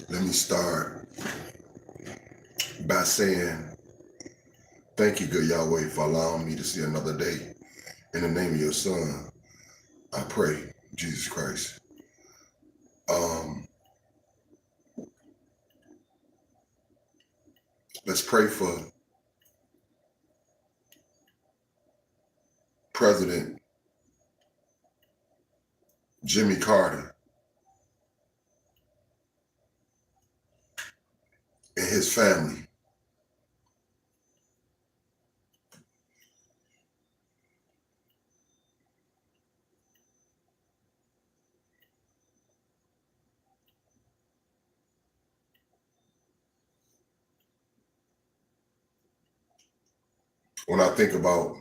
Let me start by saying, thank you, good Yahweh, for allowing me to see another day. In the name of your son, I pray, Jesus Christ. Let's pray for President Jimmy Carter and his family. When I think about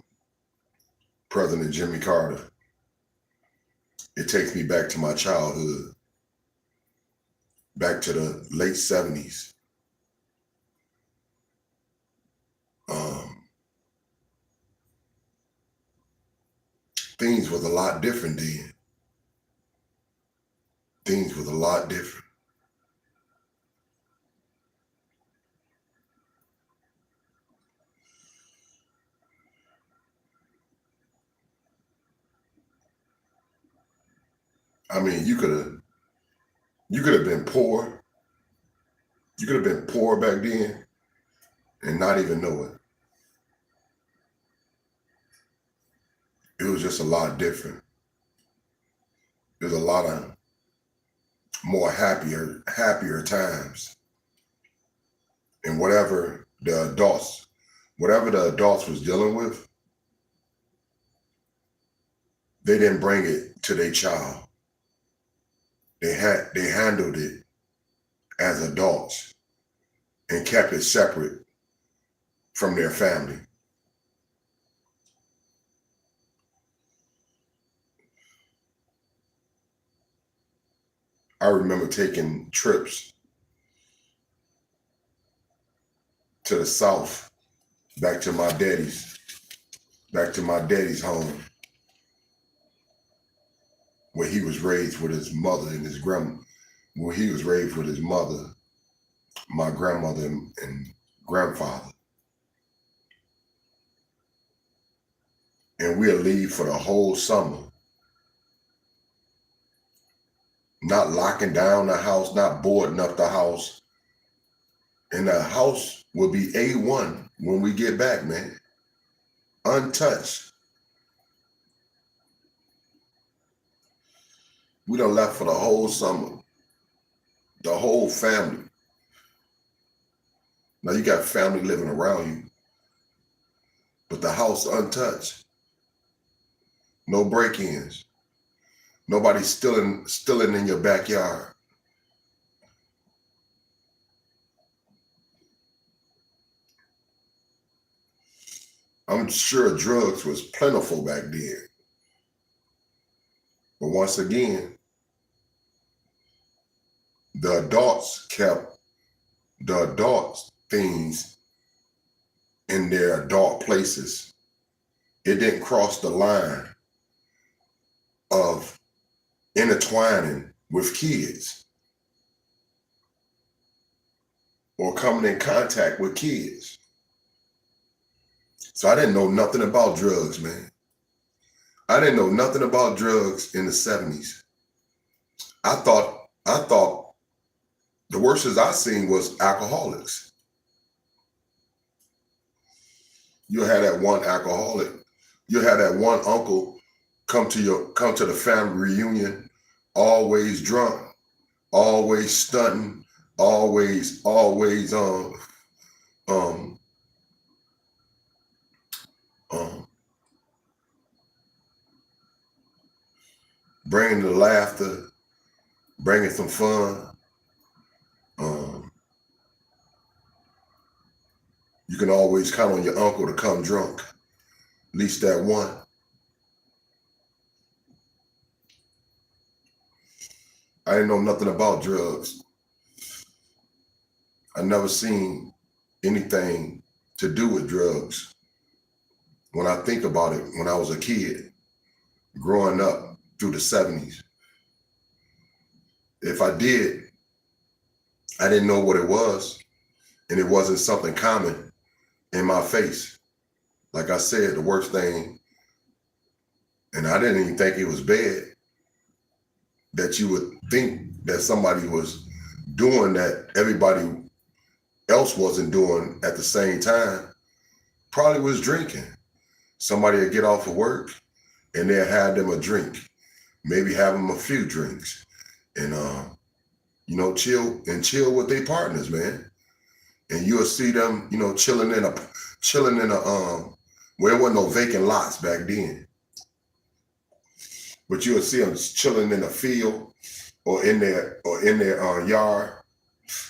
President Jimmy Carter, it takes me back to my childhood, back to the late 70s. Things was a lot different then. Things was a lot different. I mean, you could have been poor. You could have been poor back then and not even know it. It was just a lot different. There's a lot of more happier times. And whatever the adults was dealing with, they didn't bring it to their child. They handled it as adults and kept it separate from their family. I remember taking trips to the South, back to my daddy's home, where he was raised with his mother and his grandma, where he was raised with his mother, my grandmother and grandfather. And we'll leave for the whole summer, not locking down the house, not boarding up the house. And the house will be A1 when we get back, man. Untouched. We done left for the whole summer. The whole family. Now you got family living around you, but the house untouched. No break-ins. Nobody stealing in your backyard. I'm sure drugs was plentiful back then. But once again, the adults kept the adults things in their adult places. It didn't cross the line of intertwining with kids or coming in contact with kids. So I didn't know nothing about drugs, man. I didn't know nothing about drugs in the 70s. I thought the worst I seen was alcoholics. You had that one alcoholic. You had that one uncle come to the family reunion, always drunk, always stunting, always bringing the laughter, bringing some fun. You can always count on your uncle to come drunk, at least that one. I didn't know nothing about drugs. I never seen anything to do with drugs. When I think about it, when I was a kid, growing up through the 70s, if I did, I didn't know what it was, and it wasn't something common in my face. Like I said, the worst thing, and I didn't even think it was bad, that you would think that somebody was doing that everybody else wasn't doing at the same time, probably was drinking. Somebody would get off of work and they'd have them a drink, maybe have them a few drinks, and chill with their partners, man. And you'll see them, chilling in a well, there wasn't no vacant lots back then, but you'll see them chilling in a field or in their yard,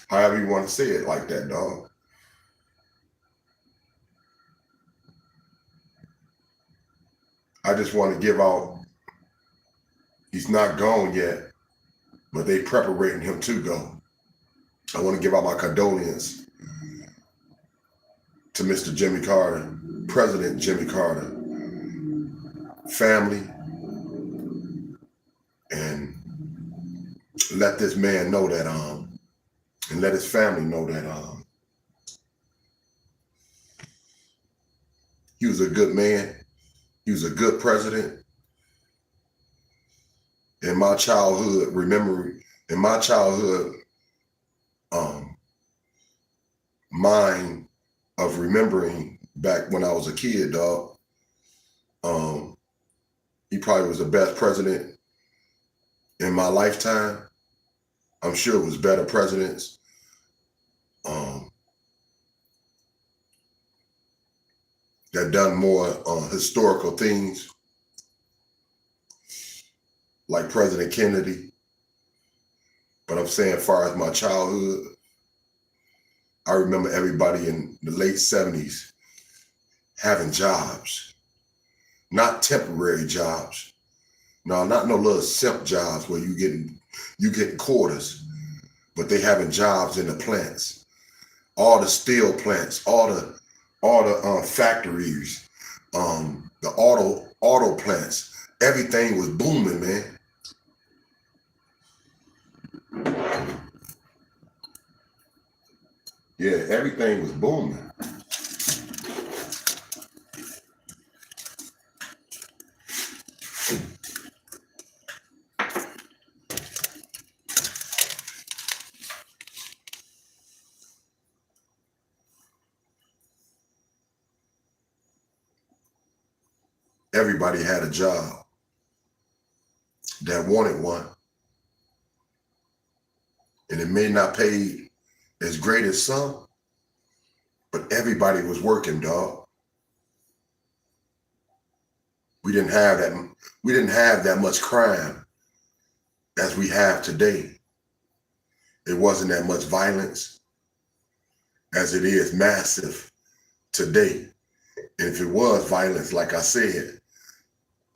however you want to say it, like that, dog. I just want to give out, he's not gone yet, but they preparing him to go. I want to give out my condolences to Mr. Jimmy Carter, President Jimmy Carter, family, and let this man know that, and let his family know that he was a good man. He was a good president. In my childhood, mind of remembering back when I was a kid, dog, he probably was the best president in my lifetime. I'm sure it was better presidents. That done more historical things, like President Kennedy. But I'm saying, as far as my childhood, I remember everybody in the late 70s having jobs, not temporary jobs. No, not no little simp jobs where you getting quarters, but they having jobs in the plants, all the steel plants, all the factories, the auto plants. Everything was booming, man. Yeah, everything was booming. Everybody had a job that wanted one. And it may not pay as great as some, but everybody was working, dog. We didn't have that much crime as we have today. It wasn't that much violence as it is massive today. And if it was violence, like I said,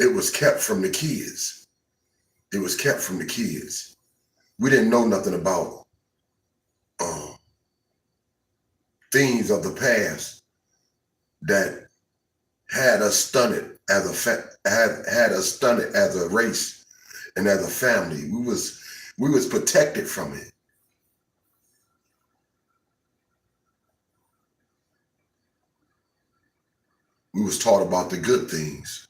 it was kept from the kids. It was kept from the kids. We didn't know nothing about things of the past that had us stunted as had us stunted as a race and as a family. We was protected from it. We was taught about the good things.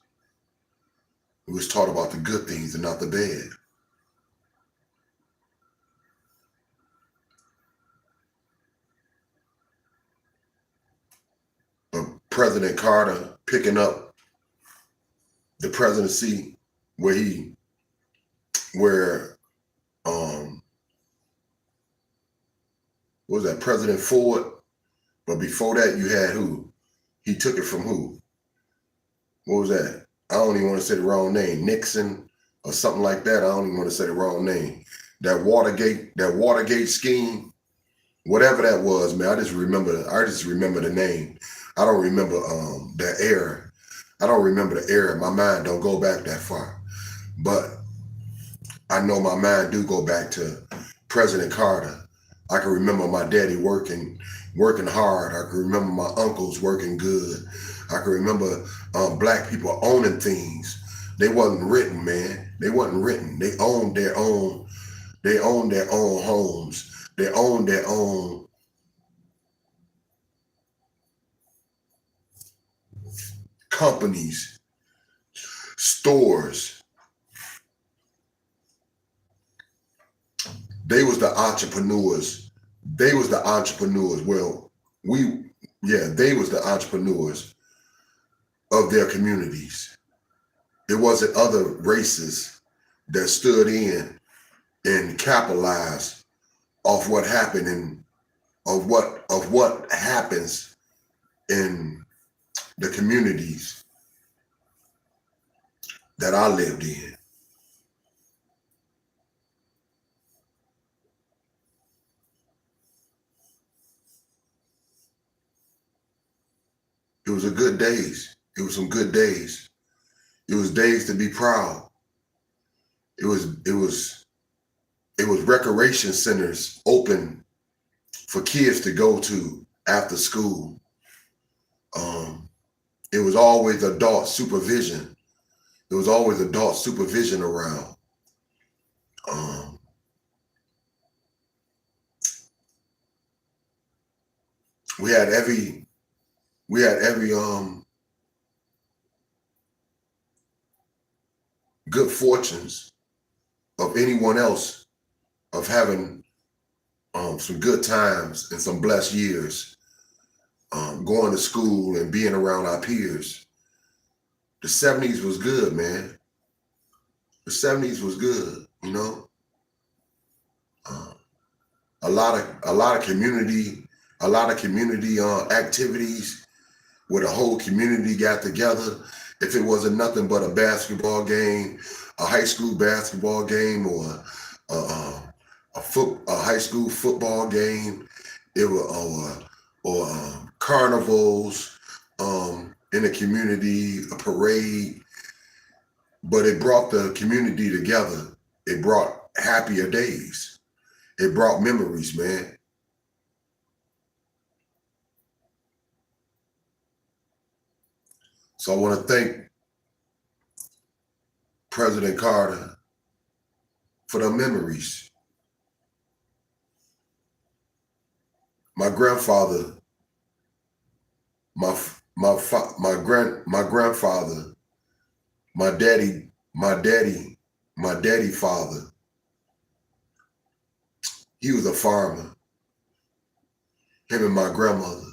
We was taught about the good things and not the bad. But President Carter picking up the presidency where what was that, President Ford? But before that, you had who? He took it from who? What was that? I don't even want to say the wrong name. Nixon or something like that. I don't even want to say the wrong name. that Watergate scheme, whatever that was, man. I just remember the name. I don't remember the era. I don't remember the era. My mind don't go back that far. But I know my mind do go back to President Carter. I can remember my daddy working hard. I can remember my uncles working good. I can remember black people owning things. They wasn't written, man. They wasn't written. They owned their own. They owned their own homes. They owned their own companies, stores. They was the entrepreneurs. They was the entrepreneurs. Well, they was the entrepreneurs of their communities. It wasn't other races that stood in and capitalized off what happened and of what happens in the communities that I lived in. It was a good days. It was some good days. It was days to be proud. It was recreation centers open for kids to go to after school. It was always adult supervision. There was always adult supervision around. We had every good fortunes of anyone else of having some good times and some blessed years, going to school and being around our peers. The 70s was good, man. The 70s was good, you know. A lot of community activities where the whole community got together. If it wasn't nothing but a basketball game, a high school basketball game, or a high school football game, or carnivals in the community, a parade. But it brought the community together. It brought happier days. It brought memories, man. So I want to thank President Carter for the memories. My grandfather, my grandfather, my daddy father, he was a farmer. Him and my grandmother.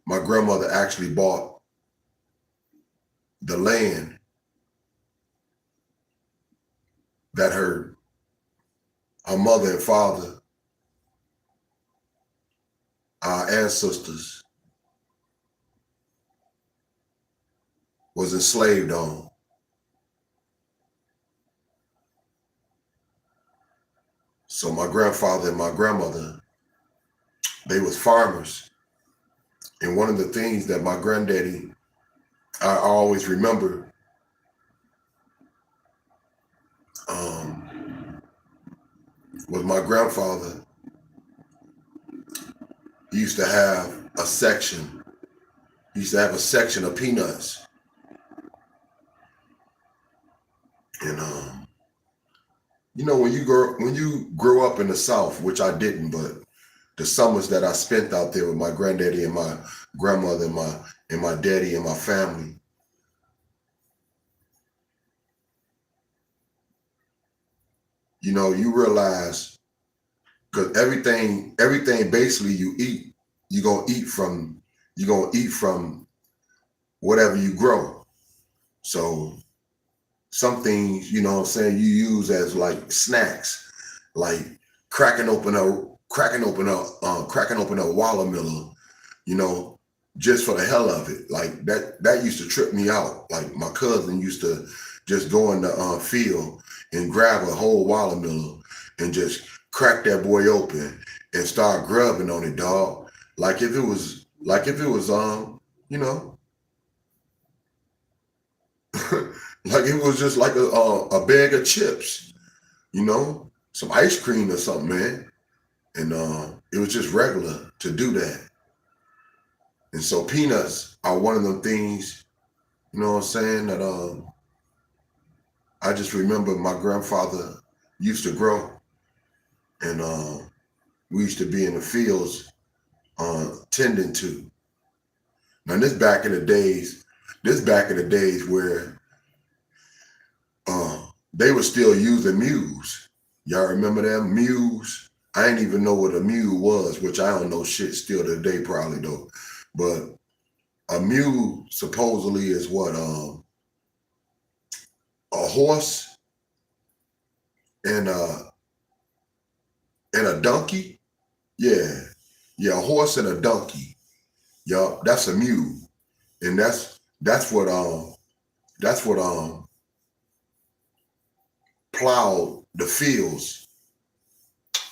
My grandmother actually bought the land that her mother and father, our ancestors, was enslaved on. So my grandfather and my grandmother, they was farmers. And one of the things that my granddaddy, I always remember, was my grandfather. He used to have a section. He used to have a section of peanuts. And you know, when you grow up in the South, which I didn't, but the summers that I spent out there with my granddaddy and my grandmother and my daddy and my family, you know, you realize, because everything basically you eat, you're gonna eat from whatever you grow. So some things, you know what I'm saying, you use as like snacks, like cracking open a watermelon, you know, just for the hell of it. Like that used to trip me out. Like my cousin used to just go in the field and grab a whole watermelon and just crack that boy open and start grubbing on it, dog. Like if it was you know, like it was just like a bag of chips, you know, some ice cream or something, man. And it was just regular to do that. And so peanuts are one of them things, you know what I'm saying, that I just remember my grandfather used to grow. And we used to be in the fields tending to. Now this back in the days where they were still using mules. Y'all remember them mules? I didn't even know what a mule was, which I don't know shit still today probably though. But a mule supposedly is what a horse and a donkey. Yeah, a horse and a donkey. Yup, that's a mule, and that's what plowed the fields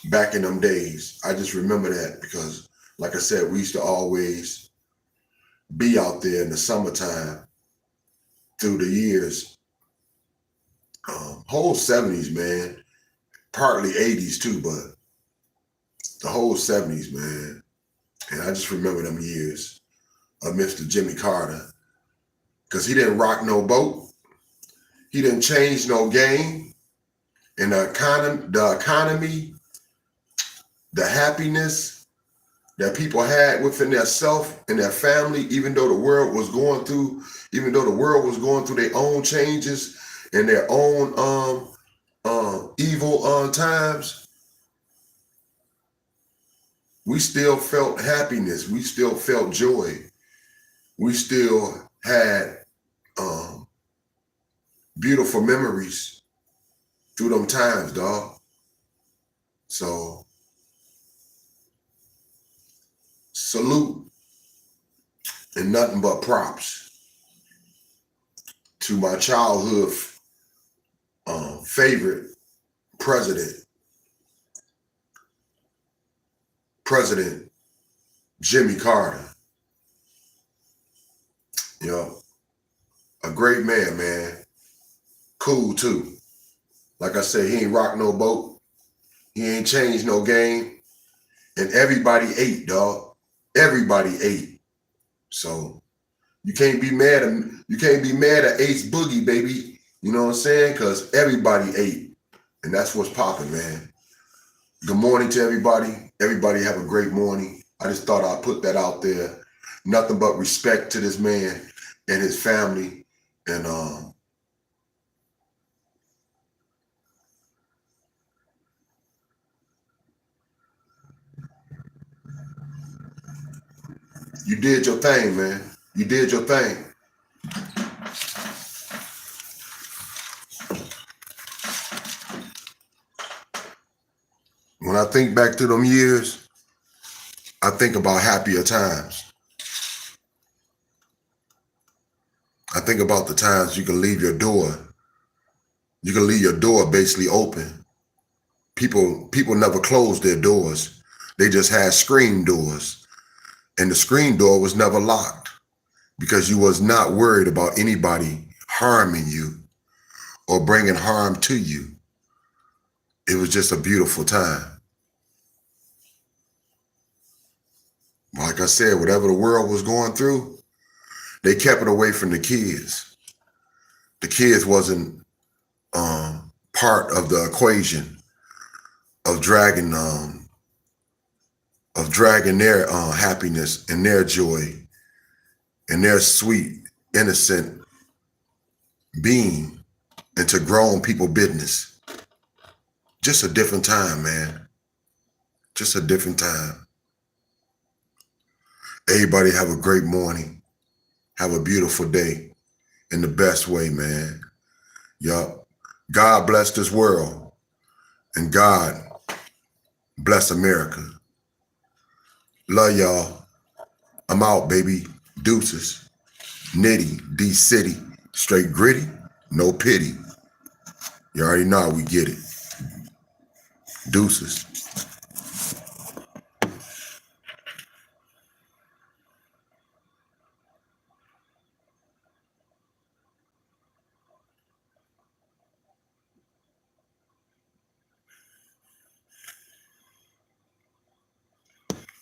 back in them days. I just remember that because, like I said, we used to always be out there in the summertime through the years. Whole 70s, man. Partly 80s too, but the whole 70s, man. And I just remember them years of Mr. Jimmy Carter. Because he didn't rock no boat. He didn't change no game. And the economy, the happiness that people had within their self and their family, even though the world was going through their own changes and their own evil times, we still felt happiness. We still felt joy. We still had beautiful memories through them times, dog. So salute and nothing but props to my childhood favorite president Jimmy Carter. You know, a great man. Cool too. Like I said, he ain't rock no boat. He ain't changed no game. And everybody ate, dog. Everybody ate. So you can't be mad at Ace Boogie, baby. You know what I'm saying? Because everybody ate. And that's what's popping, man. Good morning to everybody. Everybody have a great morning. I just thought I'd put that out there. Nothing but respect to this man and his family. And you did your thing, man. You did your thing. When I think back to them years, I think about happier times. I think about the times you can leave your door. You can leave your door basically open. People never closed their doors. They just had screen doors. And the screen door was never locked because you was not worried about anybody harming you or bringing harm to you. It was just a beautiful time. Like I said, whatever the world was going through, they kept it away from the kids. The kids wasn't part of the equation of dragging their happiness and their joy and their sweet, innocent being into grown people business. Just a different time, man. Just a different time. Everybody have a great morning. Have a beautiful day in the best way, man. Yup. God bless this world and God bless America. Love y'all. I'm out, baby. Deuces. Nitty, D-City. Straight gritty, no pity. You already know how we get it. Deuces.